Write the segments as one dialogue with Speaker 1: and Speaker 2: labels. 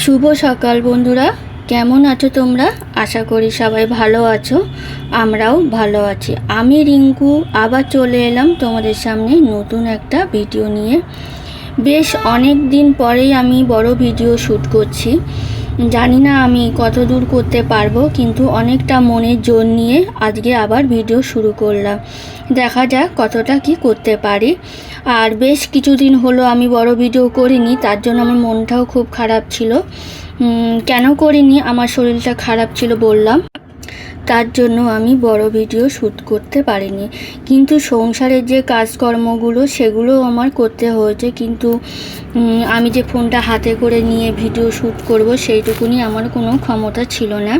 Speaker 1: শুভ সকাল বন্ধুরা, কেমন আছো তোমরা? আশা করি সবাই ভালো আছো। আমরাও ভালো আছি। আমি রিঙ্কু আবার চলে এলাম তোমাদের সামনে নতুন একটা ভিডিও নিয়ে। বেশ অনেক দিন পরেই আমি বড় ভিডিও শ্যুট করছি। জানি না আমি কত দূর করতে পারবো, কিন্তু অনেকটা মনের জোর নিয়ে আজকে আবার ভিডিও শুরু করলাম। দেখা যাক কতটা কি করতে পারি। আর বেশ কিছুদিন হলো আমি বড় ভিডিও করিনি, তার জন্য আমার মনটাও খুব খারাপ ছিল। কেন করিনি, আমার শরীরটা খারাপ ছিল বললাম, তার জন্য আমি বড় ভিডিও শ্যুট করতে পারিনি। কিন্তু সংসারের যে কাজকর্মগুলো সেগুলো আমার করতে হয়েছে, কিন্তু আমি যে ফোনটা হাতে করে নিয়ে ভিডিও শ্যুট করব সেইটুকুনি আমার কোনো ক্ষমতা ছিল না।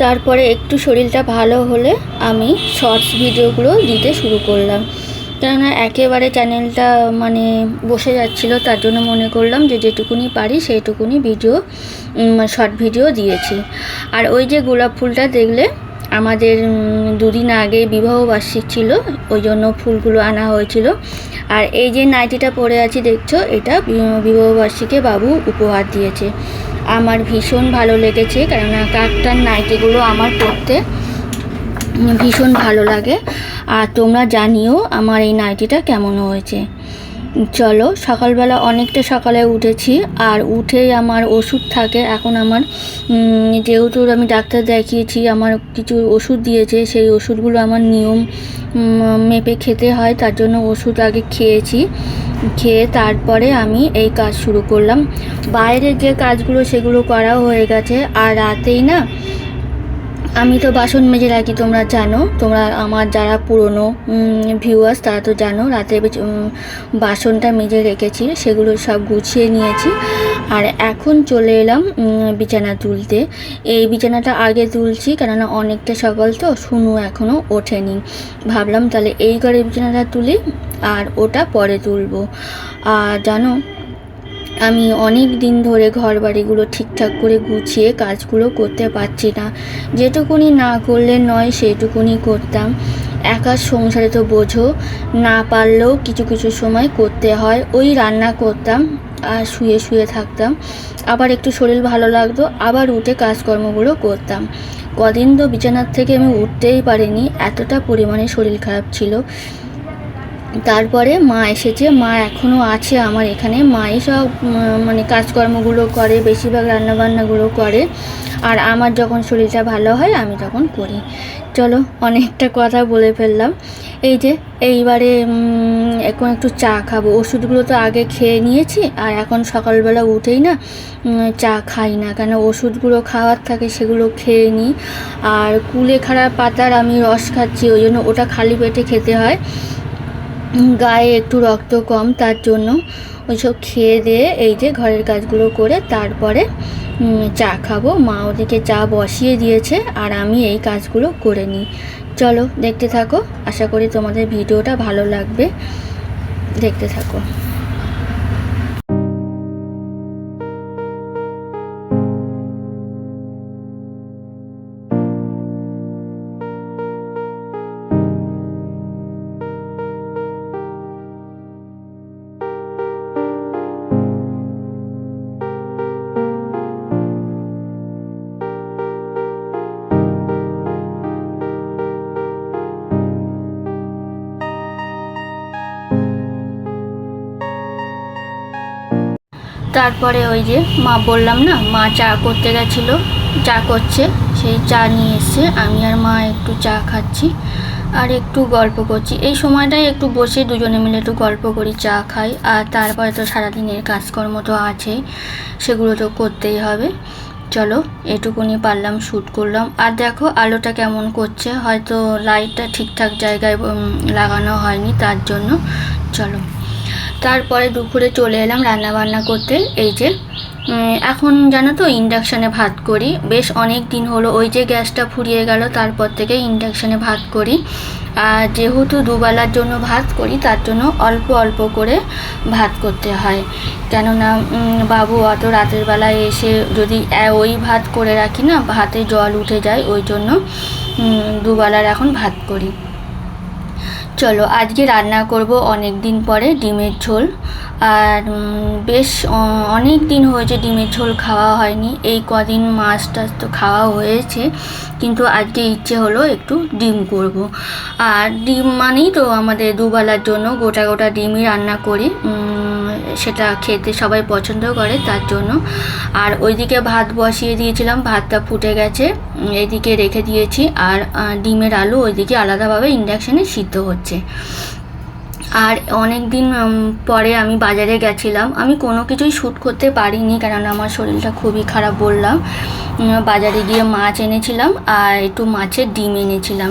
Speaker 1: তারপরে একটু শরীরটা ভালো হলে আমি শর্টস ভিডিওগুলো দিতে শুরু করলাম, কেননা একেবারে চ্যানেলটা বসে যাচ্ছিল। তার জন্য মনে করলাম যে যেটুকুনি পারি সেইটুকুনি ভিডিও শর্ট ভিডিও দিয়েছি। আর ওই যে গোলাপ ফুলটা দেখলে, আমাদের দুদিন আগে বিবাহবার্ষিক ছিল, ওই জন্য ফুলগুলো আনা হয়েছিল। আর এই যে নাইটিটা পরে আছি দেখছো, এটা বিবাহবার্ষিকে বাবু উপহার দিয়েছে। আমার ভীষণ ভালো লেগেছে, কেননা কাকটার নাইটিগুলো আমার পরতে ভীষণ ভালো লাগে। আর তোমরা জানিও আমার এই নাইটিটা কেমন হয়েছে। চলো, সকালবেলা অনেকটা সকালে উঠেছি, আর উঠেই আমার ওষুধ থাকে। এখন আমার যেহেতু আমি ডাক্তার দেখিয়েছি, আমার কিছু ওষুধ দিয়েছে, সেই ওষুধগুলো আমার নিয়ম মেপে খেতে হয়, তার জন্য ওষুধ আগে খেয়েছি। খেয়ে তারপরে আমি এই কাজ শুরু করলাম। বাইরের যে কাজগুলো সেগুলো করাও হয়ে গেছে। আর রাতেই না, আমি তো বাসন মেজে রাখি, তোমরা জানো, তোমরা আমার যারা পুরনো ভিউয়ার্স তারা তো জানো, রাতে বাসনটা মেজে রেখেছি, সেগুলো সব গুছিয়ে নিয়েছি। আর এখন চলে এলাম বিছানা তুলতে। এই বিছানাটা আগে তুলছি, কেননা অনেকটা সকাল তো, শুনু এখনও ওঠেনি। ভাবলাম তাহলে এই ঘরে বিছানাটা তুলি, আর ওটা পরে তুলবো। আর জানো, আমি অনেক দিন ধরে ঘর বাড়িগুলো ঠিকঠাক করে গুছিয়ে কাজগুলো করতে পারছি না। যেটুকুনি না করলে নয় সেইটুকুনি করতাম। একা সংসারে তো বোঝো, না পারলেও কিছু কিছু সময় করতে হয়। ওই রান্না করতাম আর শুয়ে শুয়ে থাকতাম, আবার একটু শরীর ভালো লাগতো, আবার উঠে কাজকর্মগুলো করতাম। কদিন তো বিছানার থেকে আমি উঠতেই পারিনি, এতটা পরিমাণে শরীর খারাপ ছিল। তারপরে মা এসেছে, মা এখনও আছে আমার এখানে। মাই সব কাজকর্মগুলো করে, বেশিরভাগ রান্নাবান্নাগুলো করে। আর আমার যখন শরীরটা ভালো হয় আমি তখন করি। চলো, অনেকটা কথা বলে ফেললাম। এই যে এইবারে এখন একটু চা খাবো। ওষুধগুলো তো আগে খেয়ে নিয়েছি, আর এখন সকালবেলা উঠেই না চা খাই না, কেন ওষুধগুলো খাওয়ার থাকে সেগুলো খেয়ে নিই। আর কুলেখাড়া পাতার আমি রস খাচ্ছি, ওই জন্য ওটা খালি পেটে খেতে হয়। গায়ে একটু রক্ত কম, তার জন্য ওইসব খেয়ে দিয়ে এই যে ঘরের কাজগুলো করে তারপরে চা খাবো। মা ওদিকে চা বসিয়ে দিয়েছে, আর আমি এই কাজগুলো করে নিই। চলো, দেখতে থাকো। আশা করি তোমাদের ভিডিওটা ভালো লাগবে, দেখতে থাকো। তারপরে ওই যে মা বললাম না, মা চা করতে গেছিলো, চা করছে, সেই চা নিয়ে এসছে। আমি আর মা একটু চা খাচ্ছি আর একটু গল্প করছি। এই সময়টাই একটু বসে দুজনে মিলে একটু গল্প করি, চা খাই। আর তারপরে তো সারাদিনের কাজকর্ম তো আছেই, সেগুলো তো করতেই হবে। চলো, এটুকুনি পারলাম শ্যুট করলাম। আর দেখো আলোটা কেমন করছে, হয়তো লাইটটা ঠিকঠাক জায়গায় লাগানো হয়নি, তার জন্য। চলো, তারপরে দুপুরে চলে এলাম রান্না বান্না করতে। এই যে এখন জানো তো ইন্ডাকশানে ভাত করি, বেশ অনেক দিন হলো। ওই যে গ্যাসটা ফুরিয়ে গেল, তারপর থেকে ইন্ডাকশানে ভাত করি। আর যেহেতু দুবেলার জন্য ভাত করি, তার জন্য অল্প অল্প করে ভাত করতে হয়, কেননা বাবু অত রাতের বেলায় এসে যদি ওই ভাত করে রাখি না, ভাতে জল উঠে যায়, ওই জন্য দুবেলার এখন ভাত করি। চলো আজকে রান্না করব অনেক দিন পরে ডিমের ঝোল। আর বেশ অনেক দিন হয়েছে ডিমের ঝোল খাওয়া হয়নি, এই কদিন মাছ টাছ তো খাওয়া হয়েছে, কিন্তু আজকে ইচ্ছে হলো একটু ডিম করব। আর ডিম মানেই তো আমাদের দুবেলার জন্য গোটা গোটা ডিমই রান্না করি, সেটা খেতে সবাই পছন্দ করে তার জন্য। আর ওইদিকে ভাত বসিয়ে দিয়েছিলাম, ভাতটা ফুটে গেছে, এইদিকে রেখে দিয়েছি। আর ডিমের আলু ওইদিকে আলাদাভাবে ইন্ডাকশানে সিদ্ধ হচ্ছে। আর অনেক দিন পরে আমি বাজারে গেছিলাম, আমি কোনো কিছুই শ্যুট করতে পারিনি কারণ আমার শরীরটা খুবই খারাপ বললাম। বাজারে গিয়ে মাছ এনেছিলাম আর একটু মাছের ডিম এনেছিলাম।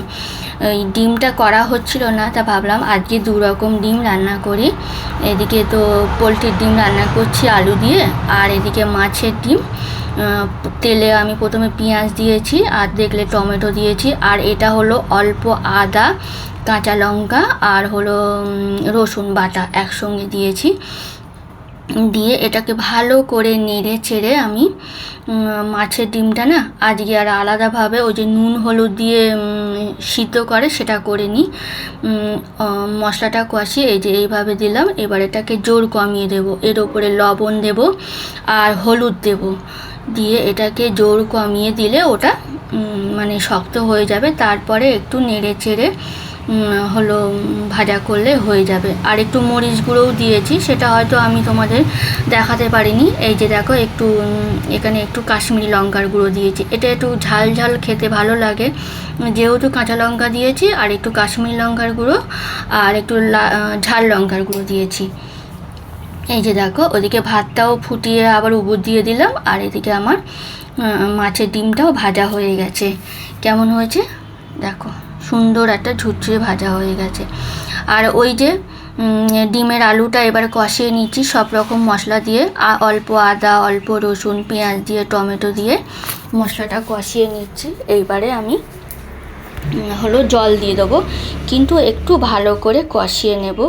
Speaker 1: এই ডিমটা করা হচ্ছিল না, তা ভাবলাম আজকে 2 রকম ডিম রান্না করি। এদিকে তো পোলট্রির ডিম রান্না করছি আলু দিয়ে, আর এদিকে মাছের ডিম। তেলে আমি প্রথমে পেঁয়াজ দিয়েছি আর দেখলে টমেটো দিয়েছি, আর এটা হলো অল্প আদা, কাঁচা লঙ্কা আর হলো রসুন বাটা একসঙ্গে দিয়েছি। দিয়ে এটাকে ভালো করে নেড়ে চেড়ে আমি মাছের ডিমটা না আজকে আর আলাদাভাবে ওই যে নুন হলুদ দিয়ে সিদ্ধ করে সেটা করে নিই। মশলাটা কষিয়ে এই যে এইভাবে দিলাম। এবার এটাকে জোর কমিয়ে দেব, এর ওপরে লবণ দেব আর হলুদ দেব, দিয়ে এটাকে জোর কমিয়ে দিলে ওটা মানে শক্ত হয়ে যাবে। তারপরে একটু নেড়ে চেড়ে হলো ভাজা করলে হয়ে যাবে। আর একটু মরিচ গুঁড়োও দিয়েছি, সেটা হয়তো আমি তোমাদের দেখাতে পারিনি। এই যে দেখো একটু এখানে একটু কাশ্মীরি লঙ্কার গুঁড়ো দিয়েছি, এটা একটু ঝাল ঝাল খেতে ভালো লাগে যেহেতু কাঁচা লঙ্কা দিয়েছি, আর একটু কাশ্মীরি লঙ্কার গুঁড়ো আর একটু ঝাল লঙ্কার গুঁড়ো দিয়েছি। এই যে দেখো ওদিকে ভাতটাও ফুটিয়ে আবার উবুর দিয়ে দিলাম, আর এদিকে আমার মাছের ডিমটাও ভাজা হয়ে গেছে। কেমন হয়েছে দেখো, সুন্দর একটা ঝুরঝুরে ভাজা হয়ে গেছে। আর ওই যে ডিমের আলুটা এবার কষিয়ে নিচ্ছি সব রকম মশলা দিয়ে, অল্প আদা, অল্প রসুন, পেঁয়াজ দিয়ে, টমেটো দিয়ে মশলাটা কষিয়ে নিচ্ছি। এইবারে আমি হলো জল দিয়ে দেবো, কিন্তু একটু ভালো করে কষিয়ে নেব।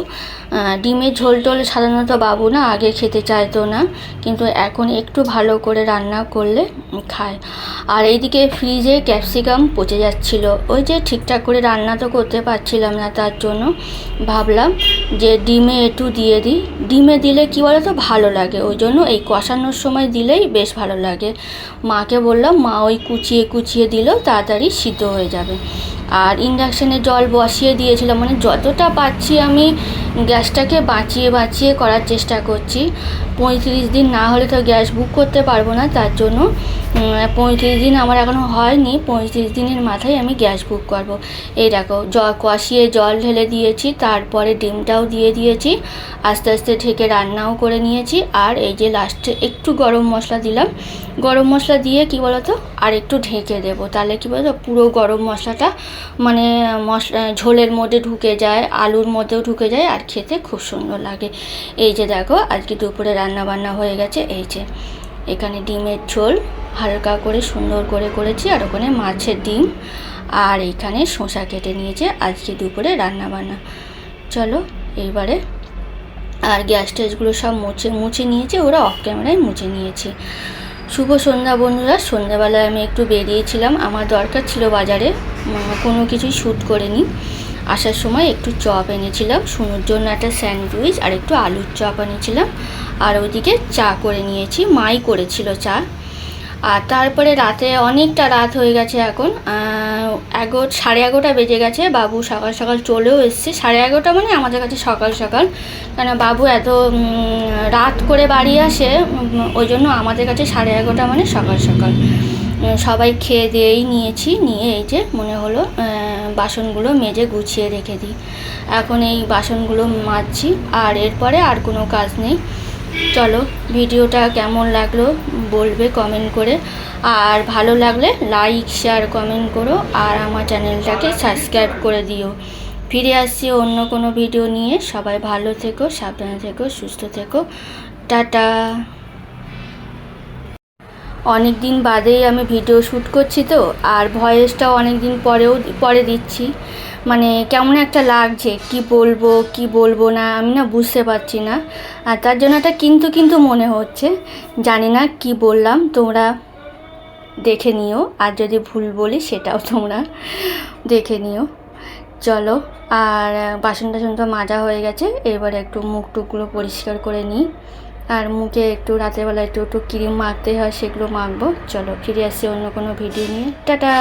Speaker 1: ডিমের ঝোল টোল সাধারণত বাবু না আগে খেতে চাইতো না, কিন্তু এখন একটু ভালো করে রান্না করলে খায়। আর এইদিকে ফ্রিজে ক্যাপসিকাম পচে যাচ্ছিল, ওই যে ঠিকঠাক করে রান্না তো করতে পারছিলাম না, তার জন্য ভাবলাম যে ডিমে একটু দিয়ে দিই। ডিমে দিলে কী বলো তো ভালো লাগে, ওই জন্য এই কষানোর সময় দিলেই বেশ ভালো লাগে। মাকে বললাম, মা ওই কুচিয়ে কুচিয়ে দিলেও তাড়াতাড়ি সিদ্ধ হয়ে যাবে। আর ইন্ডাকশানে জল বসিয়ে দিয়েছিলাম, মানে যতটা পাচ্ছি আমি গ্যাসটাকে বাঁচিয়ে বাঁচিয়ে করার চেষ্টা করছি। 35 দিন না হলে তো গ্যাস বুক করতে পারবো না, তার জন্য 35 দিন আমার এখনও হয়নি, 35 দিনের মাথায় আমি গ্যাস বুক করব। এই দেখো কষিয়ে জল ঢেলে দিয়েছি, তারপরে ডিমটাও দিয়ে দিয়েছি, আস্তে আস্তে ঢেকে রান্নাও করে নিয়েছি। আর এই যে লাস্টে একটু গরম মশলা দিলাম, গরম মশলা দিয়ে কি বলতো আর একটু ঢেকে দেবো, তাহলে কি বলতো পুরো গরম মশলাটা মানে ঝোলের মধ্যে ঢুকে যায়, আলুর মধ্যেও ঢুকে যায়, আর খেতে খুব সুন্দর লাগে। এই যে দেখো আজকে দুপুরে রান্না বান্না হয়ে গেছে। এই যে এখানে ডিমের ঝোল হালকা করে সুন্দর করে করেছি, আর ওখানে মাছের ডিম, আর এইখানে শসা কেটে নিয়েছে আজকে দুপুরে রান্না বান্না। চলো এইবারে, আর গ্যাস ট্যাসগুলো সব মুছে নিয়েছে, ওরা অফ ক্যামেরায় মুছে নিয়েছে। শুভ সন্ধ্যা বন্ধুরা। সন্ধ্যাবেলায় আমি একটু বেরিয়েছিলাম, আমার দরকার ছিল বাজারে, কোনো কিছুই শ্যুট করিনি। আসার সময় একটু চপ এনেছিলাম, শুনুর জন্য একটা স্যান্ডউইচ আর একটু আলুর চপ এনেছিলাম, আর ওইদিকে চা করে নিয়েছি, মাই করেছিল চা। আর তারপরে রাতে অনেকটা রাত হয়ে গেছে, এখন 11:30 বেজে গেছে। বাবু সকাল সকাল চলেও এসছে, 11:30 মানে আমাদের কাছে সকাল সকাল, কেন বাবু এত রাত করে বাড়ি আসে, ওই জন্য আমাদের কাছে 11:30 মানে সকাল সকাল। সবাই খেয়ে দিয়েই নিয়েছি, নিয়ে এই যে মনে হলো বাসনগুলো মেজে গুছিয়ে রেখে দিই। এখন এই বাসনগুলো মাজছি, আর এরপরে আর কোনো কাজ নেই। চলো ভিডিওটা কেমন লাগলো বলবে কমেন্ট করে, আর ভালো লাগলে লাইক শেয়ার কমেন্ট করো, আর আমার চ্যানেলটাকে সাবস্ক্রাইব করে দিও। ফিরে আসছি অন্য কোনো ভিডিও নিয়ে। সবাই ভালো থেকো, সাবধানে থেকো, সুস্থ থেকো, টাটা। অনেক দিন বাদেই আমি ভিডিও শ্যুট করছি তো, আর ভয়েসটাও অনেক দিন পরে দিচ্ছি, মানে কেমন একটা লাগছে, কি বলবো না আমি না বুঝতে পারছি না। আর তার জন্য একটা কিন্তু মনে হচ্ছে, জানি না কি বললাম, তোমরা দেখে নিও, আর যদি ভুল বলি সেটাও তোমরা দেখে নিও। চলো, আর বাসন টাসন তো মাজা হয়ে গেছে, এবারে একটু মুখ টুকগুলো পরিষ্কার করে নিই। আর মুখে একটু রাতেরবেলা একটু ক্রিম মাখতে হয়, সেগুলো মাখবো। চলো ফিরে আসছি অন্য কোনো ভিডিও নিয়ে। টাটা।